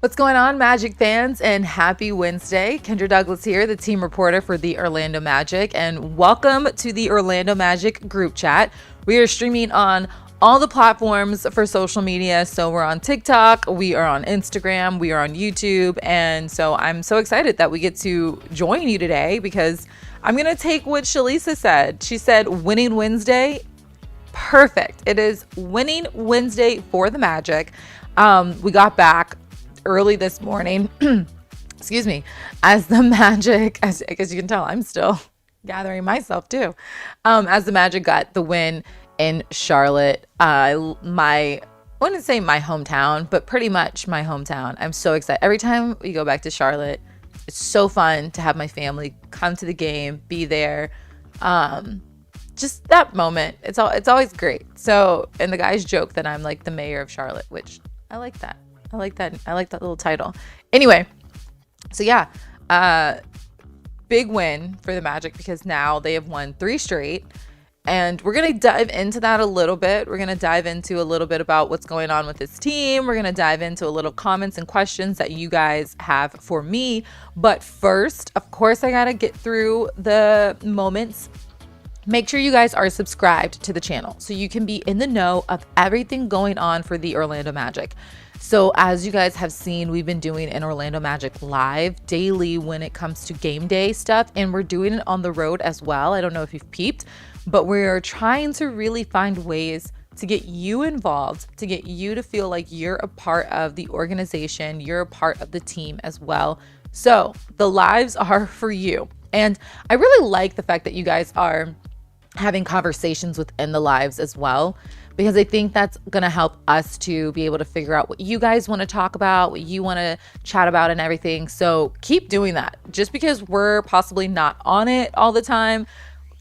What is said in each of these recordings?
What's going on, Magic fans, and happy Wednesday. Kendra Douglas here, the team reporter for the Orlando Magic, and welcome to the Orlando Magic group chat. We are streaming on all the platforms for social media. So we're on TikTok, we are on Instagram, we are on YouTube, and so I'm so excited that we get to join you today because I'm going to take what Shalisa said. She said, winning Wednesday. Perfect. It is winning Wednesday for the Magic. We got back early this morning, excuse me, as the Magic, as you can tell, I'm still gathering myself too. As the Magic got the win in Charlotte, I wouldn't say my hometown, but pretty much my hometown. I'm so excited. Every time we go back to Charlotte, it's so fun to have my family come to the game, be there. Just that moment. It's always great. So, and the guys joke that I'm like the mayor of Charlotte, which I like that. I like that little title. Anyway, so yeah, big win for the Magic because now they have won 3 straight. And we're going to dive into that a little bit. We're going to dive into a little bit about what's going on with this team. We're going to dive into a little comments and questions that you guys have for me. But first, of course, I got to get through the moments. Make sure you guys are subscribed to the channel so you can be in the know of everything going on for the Orlando Magic. So as you guys have seen, we've been doing an Orlando Magic live daily when it comes to game day stuff, and we're doing it on the road as well. I don't know if you've peeped, but we're trying to really find ways to get you involved, to get you to feel like you're a part of the organization, you're a part of the team as well. So the lives are for you. And I really like the fact that you guys are having conversations within the lives as well, because I think that's going to help us to be able to figure out what you guys want to talk about, what you want to chat about and everything. So keep doing that. Just because we're possibly not on it all the time,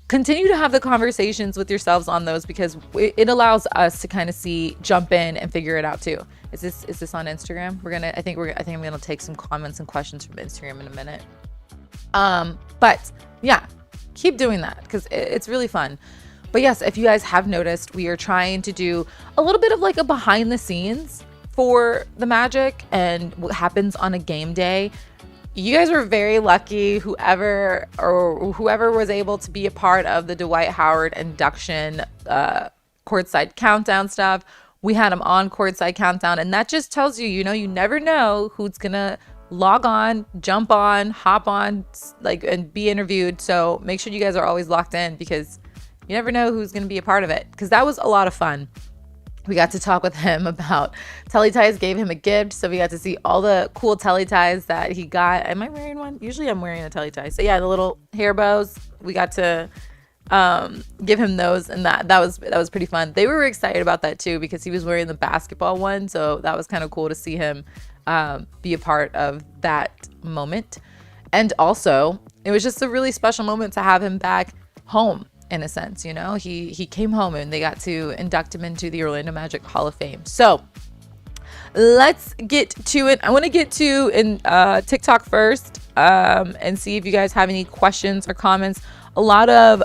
continue to have the conversations with yourselves on those, because it allows us to kind of jump in and figure it out too. Is this on Instagram? I think I'm going to take some comments and questions from Instagram in a minute. But yeah, keep doing that because it's really fun. But yes, if you guys have noticed, we are trying to do a little bit of like a behind the scenes for the Magic and what happens on a game day. You guys were very lucky, whoever was able to be a part of the Dwight Howard induction courtside countdown stuff. We had him on courtside countdown, and that just tells you, you never know who's gonna log on, jump on, hop on, and be interviewed. So make sure you guys are always locked in because you never know who's going to be a part of it, because that was a lot of fun. We got to talk with him about telly ties, gave him a gift. So we got to see all the cool telly ties that he got. Am I wearing one? Usually I'm wearing a telly tie. So yeah, the little hair bows, we got to give him those, and that was pretty fun. They were excited about that too because he was wearing the basketball one. So that was kind of cool to see him be a part of that moment. And also, it was just a really special moment to have him back home. In a sense, he came home and they got to induct him into the Orlando Magic Hall of Fame. So let's get to it. I want to get to TikTok first and see if you guys have any questions or comments. A lot of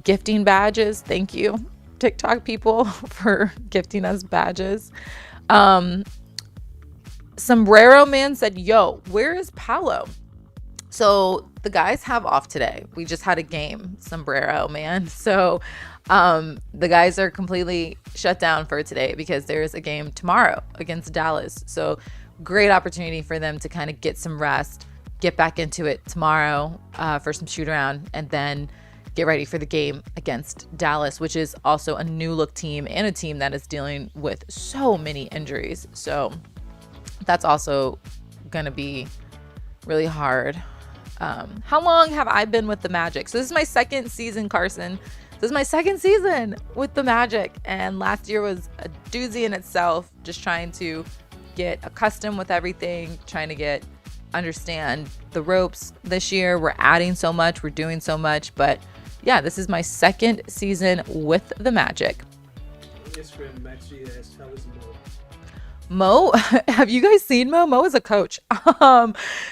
gifting badges. Thank you, TikTok people, for gifting us badges. Sombrero Man said, yo, where is Paolo? So the guys have off today. We just had a game, Sombrero Man. So the guys are completely shut down for today because there is a game tomorrow against Dallas. So great opportunity for them to kind of get some rest, get back into it tomorrow for some shoot around, and then get ready for the game against Dallas, which is also a new look team and a team that is dealing with so many injuries. So that's also going to be really hard. How long have I been with the Magic? So this is my second season, Carson. This is my second season with the Magic, and last year was a doozy in itself, just trying to get accustomed with everything, trying to understand the ropes. This year we're adding so much, we're doing so much, but yeah, this is my second season with the Magic. Instagram, Maxie asked, how is Mo? Mo, have you guys seen Mo? Mo is a coach.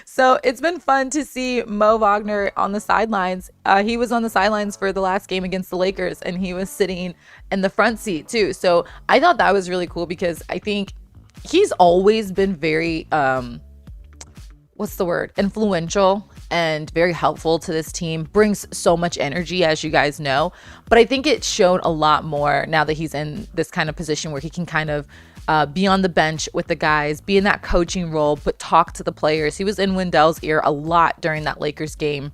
So it's been fun to see Mo Wagner on the sidelines. He was on the sidelines for the last game against the Lakers, and he was sitting in the front seat too. So I thought that was really cool because I think he's always been very what's the word, influential and very helpful to this team, brings so much energy, as you guys know. But I think it showed a lot more now that he's in this kind of position where he can kind of be on the bench with the guys, be in that coaching role, but talk to the players. He was in Wendell's ear a lot during that Lakers game.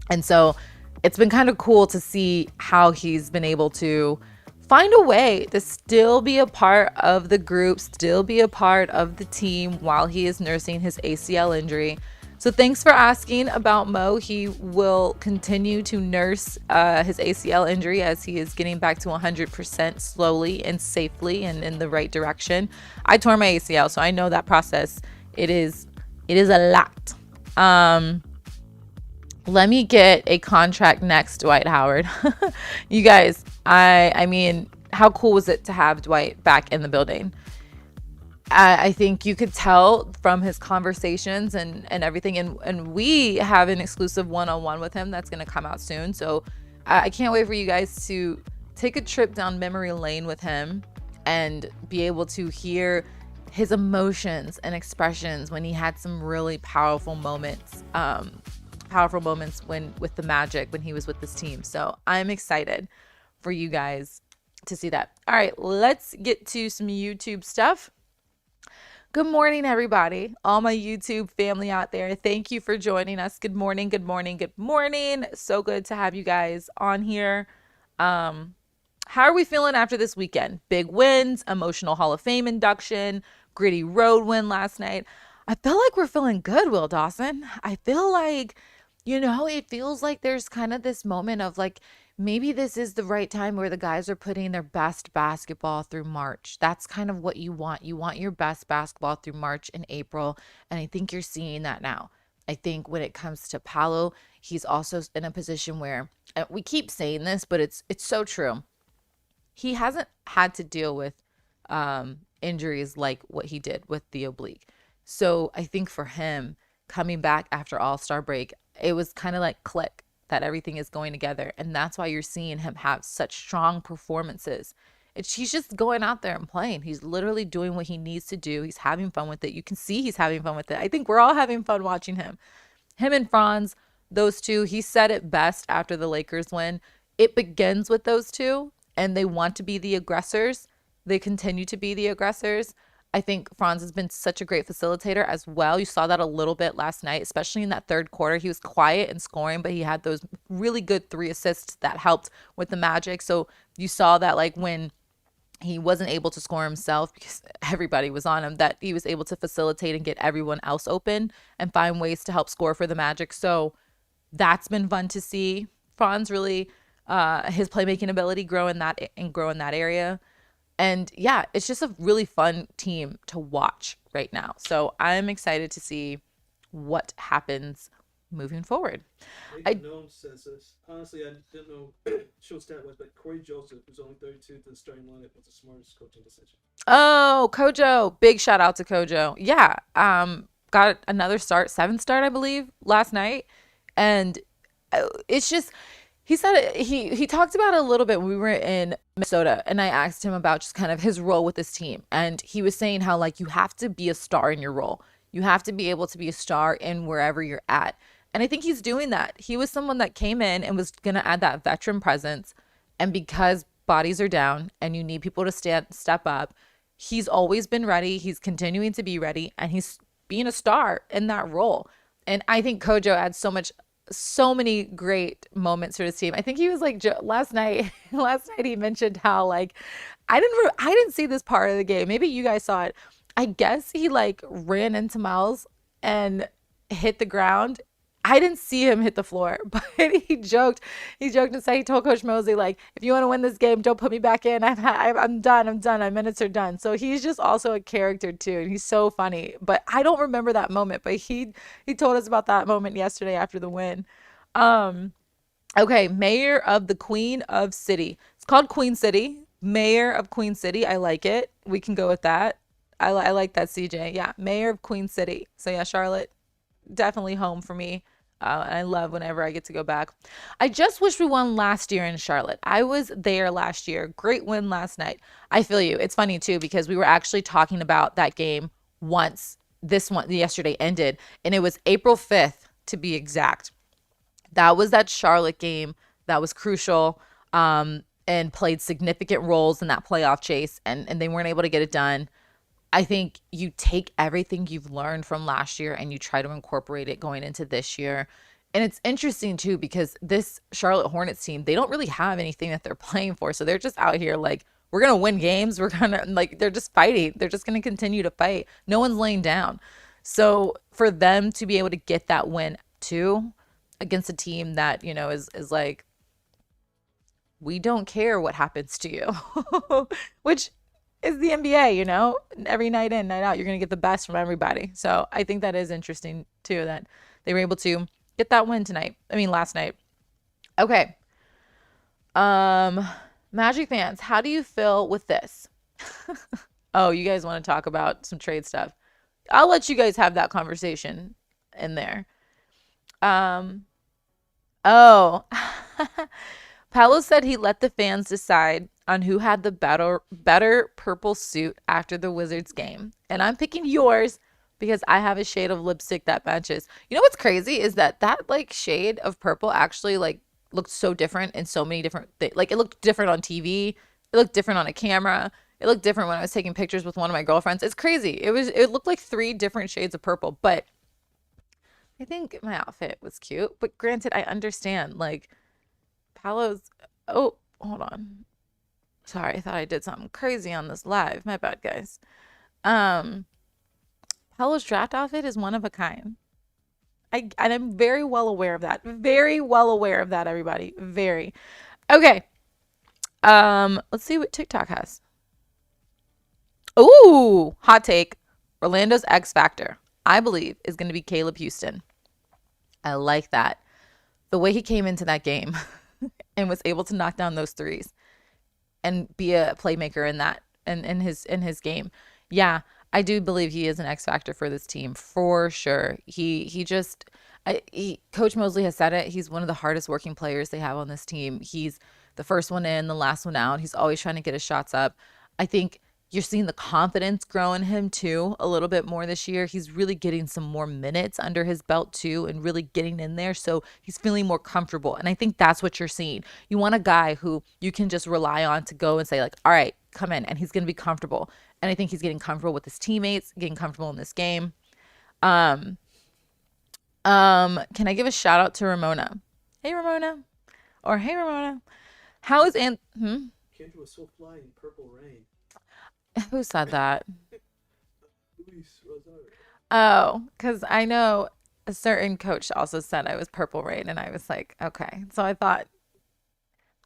And so it's been kind of cool to see how he's been able to find a way to still be a part of the group, still be a part of the team while he is nursing his ACL injury. So thanks for asking about Mo. He will continue to nurse his ACL injury as he is getting back to 100% slowly and safely and in the right direction. I tore my ACL, so I know that process. It is a lot. Let me get a contract next, Dwight Howard. You guys, I mean, how cool was it to have Dwight back in the building? I think you could tell from his conversations and everything. And we have an exclusive one-on-one with him that's going to come out soon. So I can't wait for you guys to take a trip down memory lane with him and be able to hear his emotions and expressions when he had some really powerful moments. Powerful moments when with the Magic when he was with this team. So I'm excited for you guys to see that. All right, let's get to some YouTube stuff. Good morning, everybody. All my YouTube family out there. Thank you for joining us. Good morning, good morning, good morning. So good to have you guys on here. How are we feeling after this weekend? Big wins, emotional Hall of Fame induction, gritty road win last night. I feel like we're feeling good, Will Dawson. I feel like, it feels like there's kind of this moment of like, maybe this is the right time where the guys are putting their best basketball through March. That's kind of what you want. You want your best basketball through March and April. And I think you're seeing that now. I think when it comes to Paolo, he's also in a position where we keep saying this, but it's so true. He hasn't had to deal with injuries like what he did with the oblique. So I think for him coming back after All-Star break, it was kind of like click that everything is going together. And that's why you're seeing him have such strong performances. He's just going out there and playing. He's literally doing what he needs to do. He's having fun with it. You can see he's having fun with it. I think we're all having fun watching him. Him and Franz, those two, he said it best after the Lakers win. It begins with those two, and they want to be the aggressors. They continue to be the aggressors. I think Franz has been such a great facilitator as well. You saw that a little bit last night, especially in that third quarter. He was quiet and scoring, but he had those really good 3 assists that helped with the Magic. So you saw that like when he wasn't able to score himself because everybody was on him, that he was able to facilitate and get everyone else open and find ways to help score for the Magic. So that's been fun to see. Franz really, his playmaking ability grow in that area. And yeah, it's just a really fun team to watch right now. So I'm excited to see what happens moving forward. Nathan I Gnome says this. Honestly, I didn't know show stat was, but Corey Joseph, who's only 32 to the starting lineup, was the smartest coaching decision. Oh, Kojo, big shout out to Kojo. Yeah, got another start, 7th start, I believe, last night, and it's just he said he talked about it a little bit when we were in Minnesota, and I asked him about just kind of his role with this team, and he was saying how like you have to be a star in your role. You have to be able to be a star in wherever you're at. And I think he's doing that. He was someone that came in and was going to add that veteran presence. And because bodies are down and you need people to step up, he's always been ready. He's continuing to be ready, and he's being a star in that role. And I think Kojo adds so many great moments for his team. I think he was like last night. Last night he mentioned how like I didn't see this part of the game. Maybe you guys saw it. I guess he like ran into Miles and hit the ground. I didn't see him hit the floor, but he joked. He joked and said he told Coach Mosley like, "If you want to win this game, don't put me back in. I'm done. I'm done. My minutes are done." So he's just also a character too, and he's so funny. But I don't remember that moment. But he told us about that moment yesterday after the win. Um, okay, Mayor of the Queen of City. It's called Queen City. Mayor of Queen City. I like it. We can go with that. I like that, CJ. Yeah, Mayor of Queen City. So yeah, Charlotte, definitely home for me. I love whenever I get to go back. I just wish we won last year in Charlotte. I was there last year. Great win last night. I feel you. It's funny too because we were actually talking about that game once this one yesterday ended, and it was April 5th to be exact. That was that Charlotte game that was crucial, and played significant roles in that playoff chase, and they weren't able to get it done. I think you take everything you've learned from last year and you try to incorporate it going into this year. And it's interesting too because this Charlotte Hornets team, they don't really have anything that they're playing for. So they're just out here like, we're going to win games. We're going to, like, they're just fighting. They're just going to continue to fight. No one's laying down. So for them to be able to get that win too against a team that, is like, we don't care what happens to you, which is the NBA, every night in, night out, you're going to get the best from everybody. So I think that is interesting too, that they were able to get that win tonight. I mean, last night. Okay. Um, Magic fans, how do you feel with this? Oh, you guys want to talk about some trade stuff? I'll let you guys have that conversation in there. Um, oh, Paolo said he let the fans decide on who had the better purple suit after the Wizards game. And I'm picking yours because I have a shade of lipstick that matches. You know what's crazy is that like shade of purple actually like looked so different in so many different things. Like it looked different on TV, it looked different on a camera. It looked different when I was taking pictures with one of my girlfriends. It's crazy. It looked like three different shades of purple, but I think my outfit was cute. But granted, I understand like Paolo's. Oh, hold on. Sorry, I thought I did something crazy on this live. My bad, guys. Um, Paolo's draft outfit is one of a kind. And I'm very well aware of that. Very well aware of that, everybody. Very. Okay. Let's see what TikTok has. Ooh, hot take. Orlando's X Factor, I believe, is going to be Caleb Houston. I like that. The way he came into that game and was able to knock down those threes and be a playmaker in that and in his game. Yeah, I do believe he is an X factor for this team for sure. He just Coach Mosley has said it. He's one of the hardest working players they have on this team. He's the first one in, the last one out. He's always trying to get his shots up. I think you're seeing the confidence grow in him too a little bit more this year. He's really getting some more minutes under his belt too and really getting in there. So he's feeling more comfortable. And I think that's what you're seeing. You want a guy who you can just rely on to go and say like, all right, come in, and he's going to be comfortable. And I think he's getting comfortable with his teammates, getting comfortable in this game. Um, can I give a shout out to Ramona? Hey, Ramona. Or hey, Ramona. How is Kendra was so fly in Purple Rain. Who said that? Luis Rosario. Oh, because I know a certain coach also said I was Purple Rain, and I was like, okay. So I thought,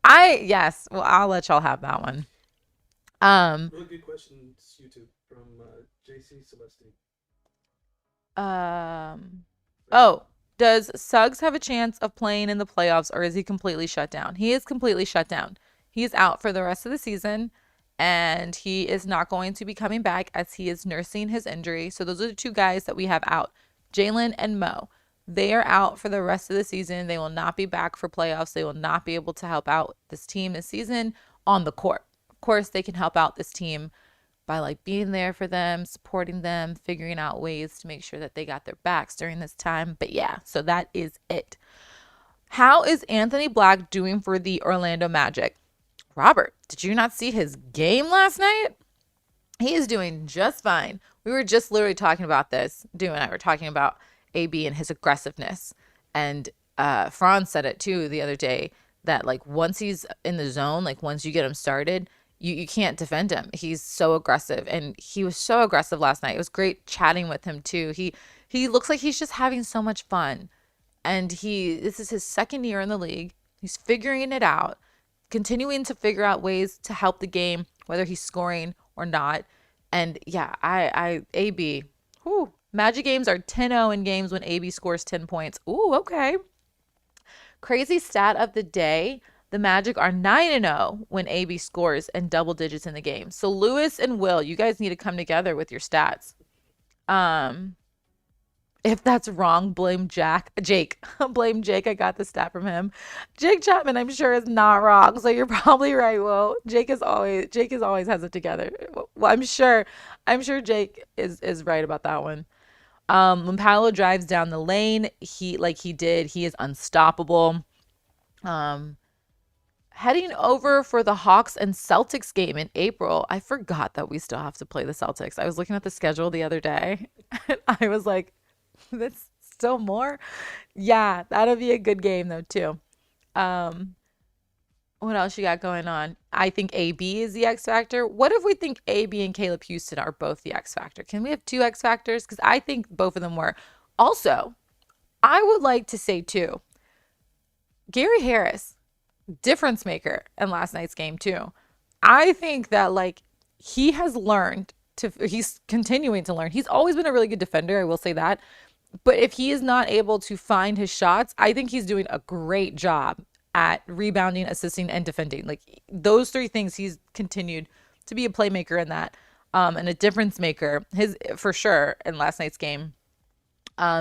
yes, well, I'll let y'all have that one. Um, Really good question, YouTube, from JC Celestine. um, Right. oh, does Suggs have a chance of playing in the playoffs, or is he completely shut down? He is completely shut down. He is out for the rest of the season, and he is not going to be coming back as he is nursing his injury. So those are the two guys that we have out, Jalen and Mo. They are out for the rest of the season. They will not be back for playoffs. They will not be able to help out this team this season on the court. Of course, they can help out this team by like being there for them, supporting them, figuring out ways to make sure that they got their backs during this time. But yeah, so that is it. How is Anthony Black doing for the Orlando Magic? Robert, did you not see his game last night? He is doing just fine. We were just literally talking about this. Dew and I were talking about AB and his aggressiveness. And Franz said it too the other day that like once he's in the zone, like once you get him started, you can't defend him. He's so aggressive. And he was so aggressive last night. It was great chatting with him too. He looks like he's just having so much fun. And this is his second year in the league. He's figuring it out, continuing to figure out ways to help the game, whether he's scoring or not. And yeah, AB, whew, Magic games are 10-0 in games when AB scores 10 points. Ooh, okay. Crazy stat of the day. The Magic are 9-0 when AB scores and double digits in the game. So Lewis and Will, you guys need to come together with your stats. Um, If that's wrong, blame Jake. Blame Jake. I got the stat from him. Jake Chapman, I'm sure, is not wrong. So you're probably right. Well, Jake is always has it together. Well, I'm sure Jake is right about that one. When Paolo drives down the lane, he is unstoppable. Um, Heading over for the Hawks and Celtics game in April. I forgot that we still have to play the Celtics. I was looking at the schedule the other day and I was like, that's still more. Yeah, that'll be a good game though too. Um, what else you got going on? I think AB is the X factor. What if we think AB and Caleb Houston are both the X factor? Can we have two X factors? Because I think both of them were. Also, I would like to say too, Gary Harris, difference maker in last night's game too. I think that he has learned he's continuing to learn. He's always been a really good defender, I will say that. But if he is not able to find his shots, I think he's doing a great job at rebounding, assisting, and defending. Like those three things, he's continued to be a playmaker in that, and a difference maker. His for sure in last night's game.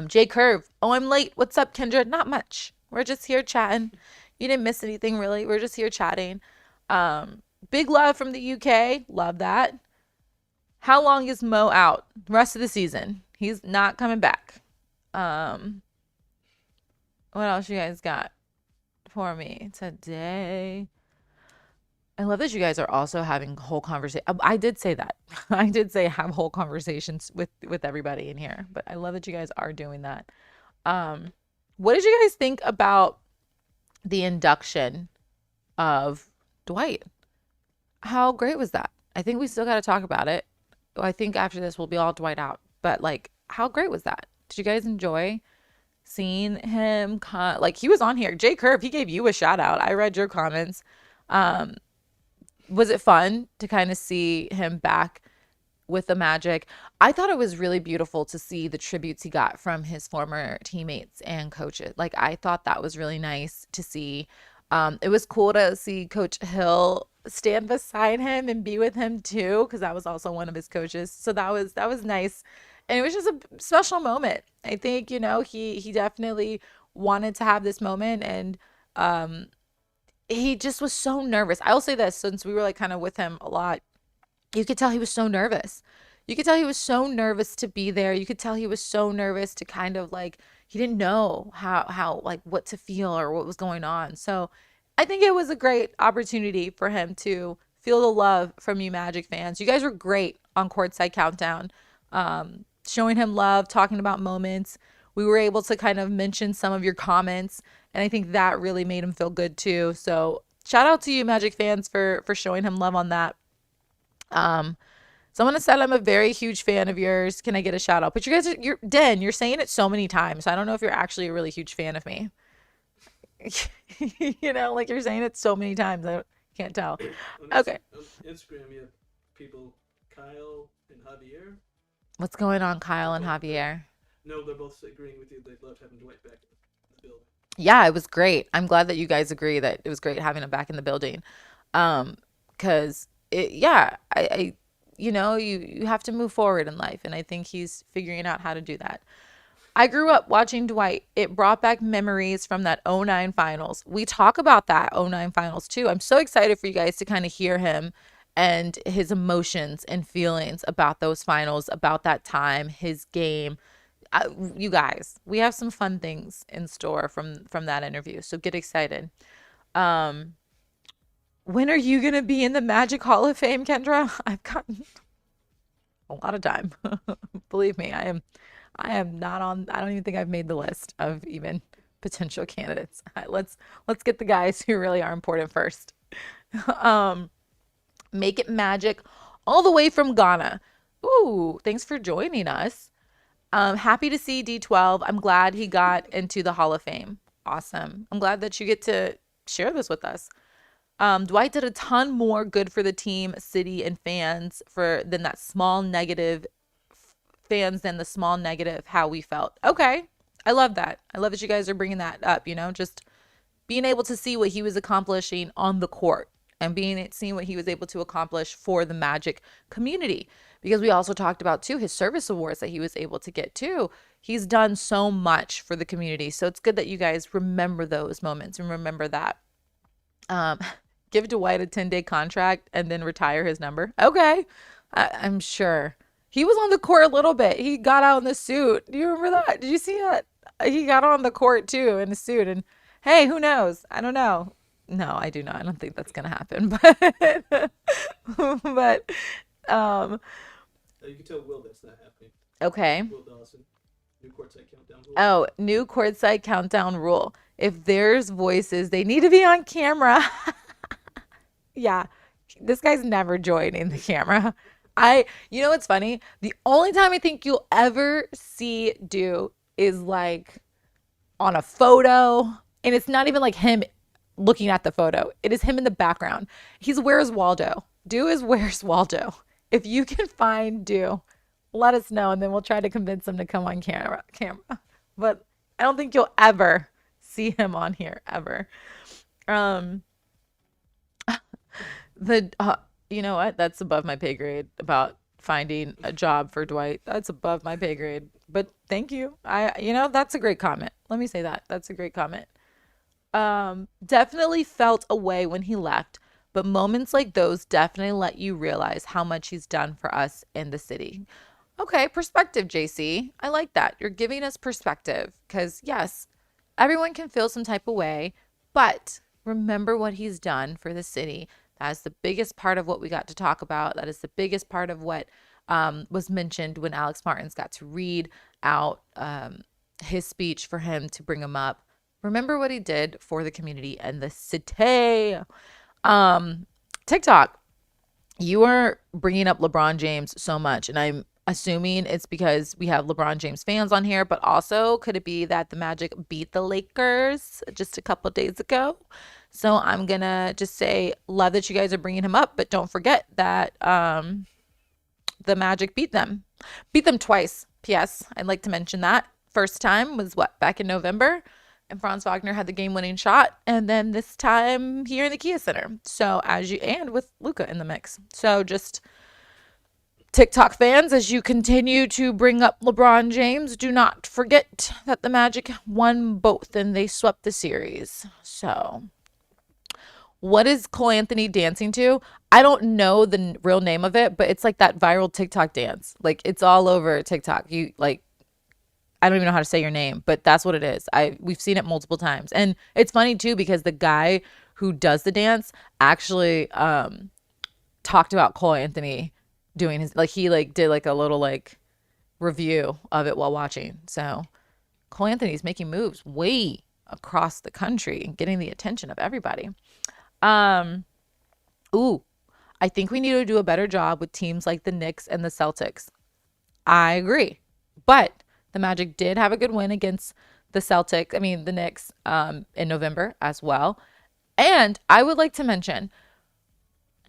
J Curve. Oh, I'm late. What's up, Kendra? Not much. We're just here chatting. You didn't miss anything really. We're just here chatting. Big love from the UK. Love that. How long is Mo out? Rest of the season. He's not coming back. Um, what else you guys got for me today? I love that you guys are also having whole conversation. I did say that. I did say have whole conversations with everybody in here, but I love that you guys are doing that. Um, what did you guys think about the induction of Dwight? How great was that? I think we still got to talk about it. I think after this we'll be all Dwight out. But how great was that? Did you guys enjoy seeing him? He was on here. Jay Curve, he gave you a shout out. I read your comments. Um, was it fun to kind of see him back with the Magic? I thought it was really beautiful to see the tributes he got from his former teammates and coaches. I thought that was really nice to see. It was cool to see Coach Hill stand beside him and be with him too, because that was also one of his coaches. So that was nice, and it was just a special moment. I think he definitely wanted to have this moment, and um, he just was so nervous. I'll say this, since we were kind of with him a lot, you could tell he was so nervous. You could tell he was so nervous to be there. You could tell he was so nervous to kind of he didn't know how what to feel or what was going on. So I think it was a great opportunity for him to feel the love from you Magic fans. You guys were great on Courtside Countdown, showing him love, talking about moments. We were able to kind of mention some of your comments, and I think that really made him feel good too. So shout out to you Magic fans for showing him love on that. Um, Someone said I'm a very huge fan of yours. Can I get a shout out? But you guys, you're saying it so many times. So I don't know if you're actually a really huge fan of me. You're saying it so many times. I can't tell. Okay. On Instagram, you have people, Kyle and Javier. What's going on, Kyle and Oh, Javier? no, they're both agreeing with you. They loved having Dwight back in the building. Yeah, it was great. I'm glad that you guys agree that it was great having him back in the building. Because yeah, you have to move forward in life, and I think he's figuring out how to do that. I grew up watching Dwight. It brought back memories from that '09 finals. We talk about that '09 finals too. I'm so excited for you guys to kind of hear him and his emotions and feelings about those finals, about that time, his game. You guys, we have some fun things in store from that interview. So get excited. Um, when are you gonna be in the Magic Hall of Fame, Kendra? I've got a lot of time. Believe me, I am not on. I don't even think I've made the list of even potential candidates. Let's get the guys who really are important first. Um, Make it magic all the way from Ghana. Ooh, thanks for joining us. Happy to see D12. I'm glad he got into the Hall of Fame. Awesome. I'm glad that you get to share this with us. Dwight did a ton more good for the team, city, and fans than that small negative fans than the small negative how we felt. Okay. I love that. I love that you guys are bringing that up, just being able to see what he was accomplishing on the court and seeing what he was able to accomplish for the Magic community. Because we also talked about too his service awards that he was able to get too. He's done so much for the community. So it's good that you guys remember those moments and remember that. Um, give Dwight a 10-day contract and then retire his number. Okay. I'm sure. He was on the court a little bit. He got out in the suit. Do you remember that? Did you see that? He got on the court too in a suit. And hey, who knows? I don't know. No, I do not. I don't think that's gonna happen. But um, You can tell Will that's not happening. okay. Will Dawson, new courtside countdown rule. Oh, new courtside countdown rule. If there's voices, they need to be on camera. Yeah, this guy's never joining the camera. You know what's funny? The only time I think you'll ever see do is like on a photo, and it's not even like him looking at the photo. It is him in the background. He's Where's Waldo. Do is Where's Waldo. If you can find Do, let us know, and then we'll try to convince him to come on camera. But I don't think you'll ever see him on here ever. Um, the you know what? That's above my pay grade about finding a job for Dwight. That's above my pay grade. But thank you. That's a great comment. Let me say that. That's a great comment. Definitely felt away when he left, but moments like those definitely let you realize how much he's done for us in the city. Okay, perspective, JC. I like that. You're giving us perspective because, yes, everyone can feel some type of way, but remember what he's done for the city. That is the biggest part of what we got to talk about. That is the biggest part of what was mentioned when Alex Martins got to read out his speech for him to bring him up. Remember what he did for the community and the city. TikTok, you are bringing up LeBron James so much, and I'm assuming it's because we have LeBron James fans on here, but also could it be that the Magic beat the Lakers just a couple days ago? So I'm gonna just say, love that you guys are bringing him up, but don't forget that the Magic beat them twice. P.S. I'd like to mention that first time was back in November, and Franz Wagner had the game-winning shot, and then this time here in the Kia Center. So and with Luka in the mix. So just TikTok fans, as you continue to bring up LeBron James, do not forget that the Magic won both and they swept the series. So what is Cole Anthony dancing to? I don't know the real name of it, but it's like that viral TikTok dance. Like it's all over TikTok. I don't even know how to say your name, but that's what it is. We've seen it multiple times. And it's funny too because the guy who does the dance actually talked about Cole Anthony doing he did like a little review of it while watching. So Cole Anthony's making moves way across the country and getting the attention of everybody. Ooh, I think we need to do a better job with teams like the Knicks and the Celtics. I agree. But the Magic did have a good win against the Knicks in November as well. And I would like to mention,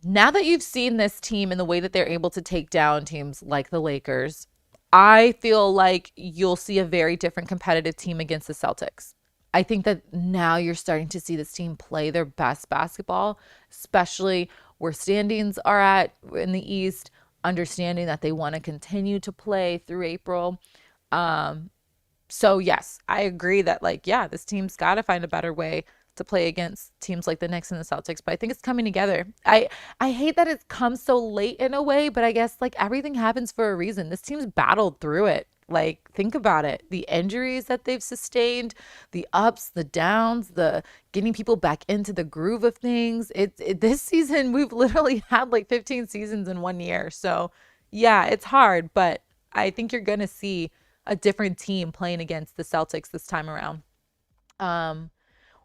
now that you've seen this team and the way that they're able to take down teams like the Lakers, I feel like you'll see a very different competitive team against the Celtics. I think that now you're starting to see this team play their best basketball, especially where standings are at in the East, understanding that they want to continue to play through April. So yes, I agree that this team's got to find a better way to play against teams like the Knicks and the Celtics, but I think it's coming together. I hate that it's come so late in a way, but I guess everything happens for a reason. This team's battled through it. Think about it. The injuries that they've sustained, the ups, the downs, the getting people back into the groove of things. This season, we've literally had 15 seasons in 1 year. So yeah, it's hard, but I think you're going to see a different team playing against the Celtics this time around.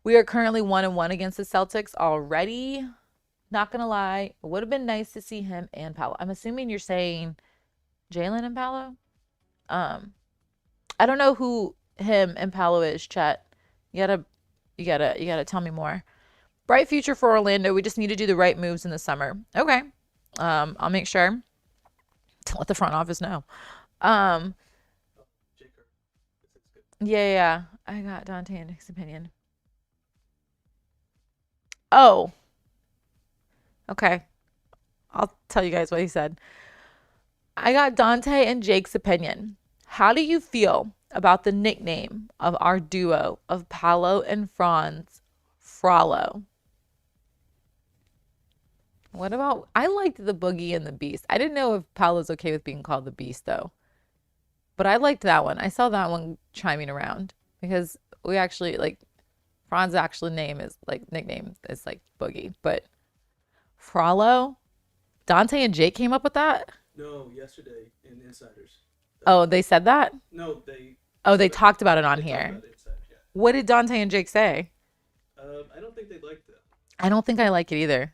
We are currently 1-1 against the Celtics already. Not gonna lie, it would have been nice to see him and Paolo. I'm assuming you're saying Jalen and Paolo. I don't know who him and Paolo is, Chet. You gotta tell me more. Bright future for Orlando. We just need to do the right moves in the summer. Okay. I'll make sure to let the front office know. Um, yeah. I got Dante and Nick's opinion. Oh, Okay. I'll tell you guys what he said. I got Dante and Jake's opinion. How do you feel about the nickname of our duo of Paolo and Franz, Frollo? What about, I liked the Boogie and the Beast. I didn't know if Paolo's okay with being called the Beast though, but I liked that one. I saw that one chiming around because we actually like Franz's actual name is like nickname is like Boogie, but Frollo, Dante and Jake came up with that. No, yesterday in Insiders. Oh, they said that. No, they Oh, they said talked about it on they talked here. about it Insiders. Yeah. What did Dante and Jake say? I don't think they liked that. I don't think I like it either.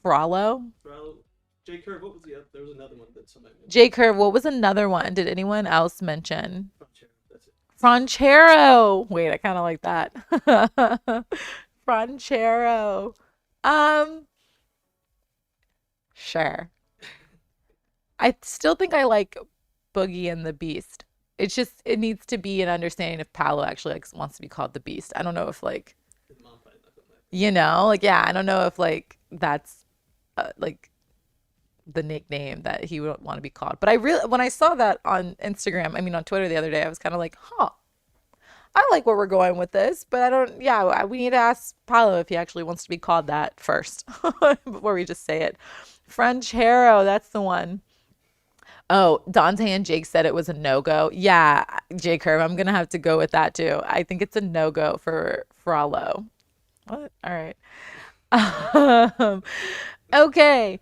Frollo? Well, J Curve, what was the other? There was another one that somebody mentioned. J Curve, what was another one? Did anyone else mention? Frontier, that's it. Franchero. Wait, I kind of like that. Franchero. Um, sure. I still think I like Boogie and the Beast. It's just it needs to be an understanding if Paolo actually like wants to be called the Beast. I don't know if like His mom probably left on that. like yeah, I don't know if like that's like the nickname that he would want to be called. But I really when I saw that on Instagram, I mean on Twitter the other day, I was kind of like, huh, I like where we're going with this, but I don't. Yeah, we need to ask Paolo if he actually wants to be called that first before we just say it. Franchero, that's the one. Oh, Dante and Jake said it was a no go. Yeah, J Curve, I'm gonna have to go with that too. I think it's a no go for Frollo. What? All right. Okay.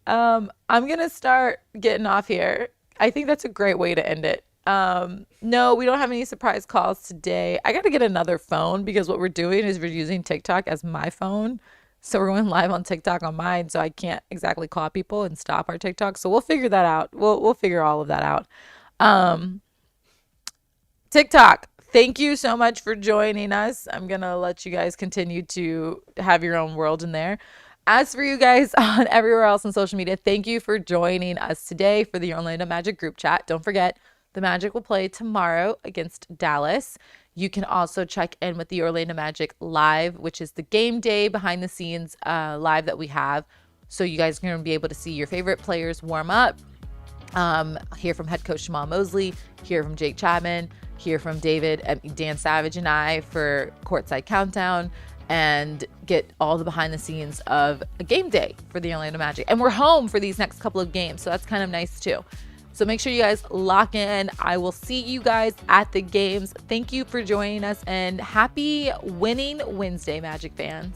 I'm gonna start getting off here. I think that's a great way to end it. No, we don't have any surprise calls today. I gotta get another phone because what we're doing is we're using TikTok as my phone. So we're going live on TikTok on mine, so I can't exactly call people and stop our TikTok. So we'll figure that out. We'll figure all of that out. Um, TikTok, thank you so much for joining us. I'm going to let you guys continue to have your own world in there. As for you guys on everywhere else on social media, thank you for joining us today for the Orlando Magic group chat. Don't forget, the Magic will play tomorrow against Dallas. You can also check in with the Orlando Magic live, which is the game day behind the scenes live that we have. So you guys are going to be able to see your favorite players warm up, hear from head coach Jamal Mosley, hear from Jake Chapman, hear from David, Dan Savage, and I for Courtside Countdown, and get all the behind the scenes of a game day for the Orlando Magic. And we're home for these next couple of games, so that's kind of nice too. So make sure you guys lock in. I will see you guys at the games. Thank you for joining us, and happy winning Wednesday, Magic fans.